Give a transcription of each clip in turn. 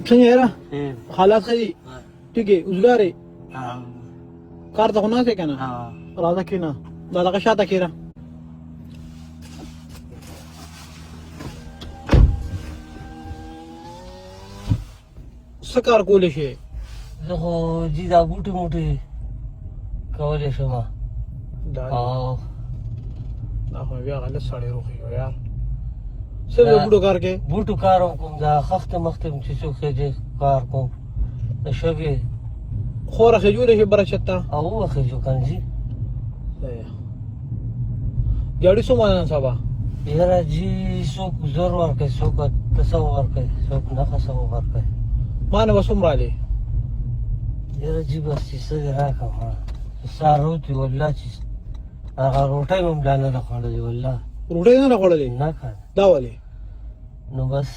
څنګه یاره حالات ښه دي ټیک یې اوزګارې کار ته خو ناست یې که نه راځه کښېنه دا دغه شاته کښېنه څه کار کولی شې زه خو جي دا بوټي موټي کولی شم دا خو بیا غلط سړی روښیو یار څه د بوټو کار کې بوټو کار کوم دا خخته مخته چې څوک خېجې کار کوم د شګې خوره خېجولی شي بره چت ته او وخېجو کنځي ګاډي څومره نن سبا یاره جي څوک زور ورکوي څوک 200 ورکوي څوک 900 ورکوي ما نه به څومره دی یاره جي بس چې څه دې راکړه سهار وتي والله چې هغه روټۍ مې هم لا نه ده خوړلې والله روټۍ نه ده خوړلې نه که دا ولې نو بس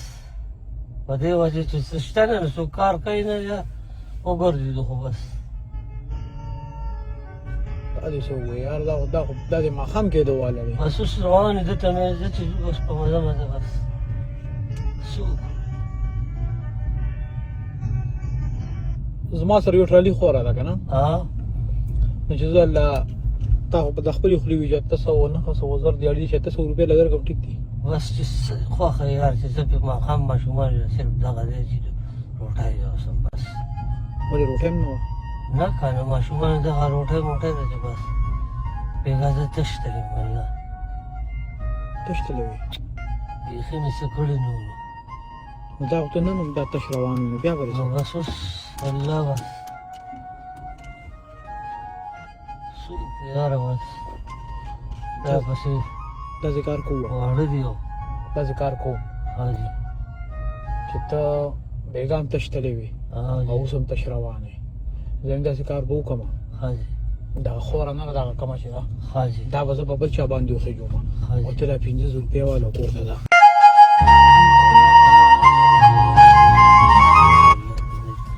په دې وجه چې څه شته نه څوک کار کوي نه یا وګرځېدو خو بس دا دې څه ووایي یار دا دې ماښام کېدو واله دی بس اوس روان یې دلته مې زه چې بس په مزه مزه بس څوک زما سره یو ټرالي خوره ده که نه نو چې زه تا خو د خپلې خولې وي چې 800 زر دیاړي چې 800 روپۍ له درکړم ټیک دي بس چې خوښه یار چې زه پې ماښام ماشومان صرف دغه دی چې روټۍ یوسم بس ولې روټۍ هم نه وه نه که نه ماشومان دغه روټۍ موټۍ ده چې بس بېګا زه تش تلم والله تش تللی وې بیخي مې څه کړي نه وو نو دا خو ته نن هم دا تش روان وې نو بیا به نو بس اوس والله بس څوک یاره بس دا پسې داسې کار کوو واړه دي داسې کار کوو حاجي چې ته بېګا هم تش تللی وې او اوس هم تش روان یې زه هم داسې کار به وکړم حاجي دغه خوره نه ده دغه کمه چې ده حاجي دا به زه په بل چا باندې وخېږم او ته دا 500 روپۍ والا کور ته ده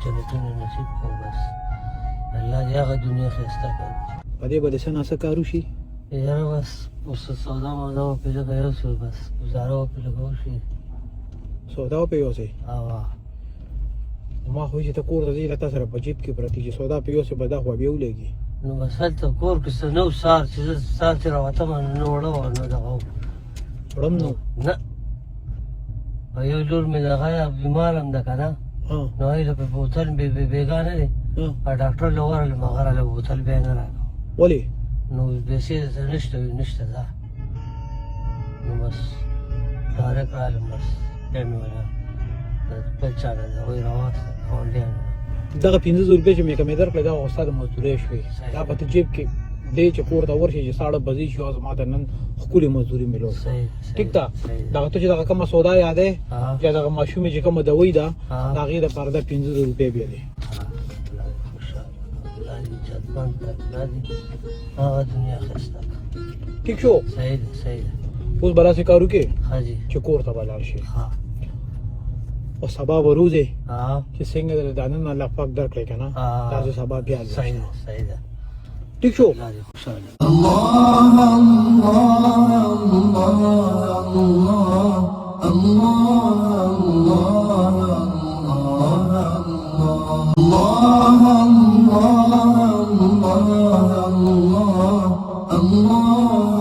جنتونه نصیب کړو بس الله دې هغه دنیا ښایسته کړي په دې به د څه ناڅه کار وشي یاره بس اوس سودا مودا به پرې لږه یوسو بس ګزاره به پرې لږه وشي سودا به پرې یوسئ ما خو چې ته کور ته ځې له تا سره په جیب کې پرتې چې سودا پرې یوسې به دا خو بیا ولګي نو بس هلته کور کې څه نه و سهار چې زه سهار چې راوتم نه وړه وه نه دغه و وړم نو نه په یو لور مې دغه بیمار هم ده که نه نو هغې له پې بوتل بېګا نه دی ډاکټر له ورغلم هغه راله بوتل بیا نه راکړه ولې نو پیسې درته نشته وي نشته ده نو بس ډایرکټ رالم بس بیا مې ویل بل چا نه ده هغوی راواخېسته ګاونډیان دغه 500 روپۍ چې مې کمې درکړې دا خو ستا د مزدورۍ شوې دا په ته جیب کې دی چې کور ته ورشي چې ساړه بجې شي او زما ته نن ښکلې مزدوري مې لوړ ټیک ده دغه ته چې دغه کومه سودا یادی یا دغه ماشومې چې کومه دوۍ ده د هغې دپاره دا 500 روپۍ بیا دی هغه دنیا ښایسته کړه ټیک شو صحیح ده صحیح ده اوس به داسې کار وکړې حاجي چې کور ته به لاړ شي او سبا به روزې چې څنګه د نن الله پاک درکړې که نه تاسو سبا بیا صحیح ده صحیح ده ټیک شو الله دې خوشحاله الله